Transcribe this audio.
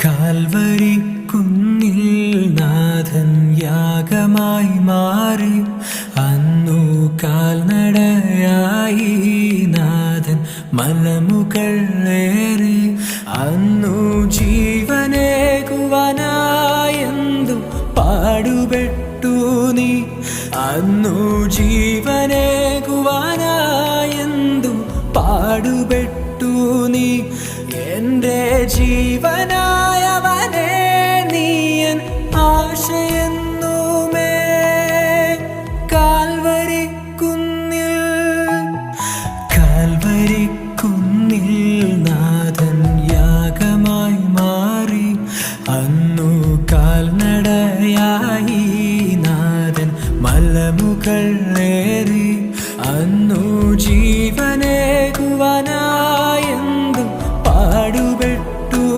Calvary കുന്നിൽ നാഥൻ യാഗമായി മാറി. അന്നു കാൽനടയായി നാഥൻ മലമുകളേറി. അന്നു ജീവനേകുവാനായെന്തു പാടുപെട്ടു നീ. അന്നു ജീവനേകുവാനായെന്തു പാടുപെട്ടു നീ. എൻ്റെ ജീവനായവനേ നീയൻ ആശയ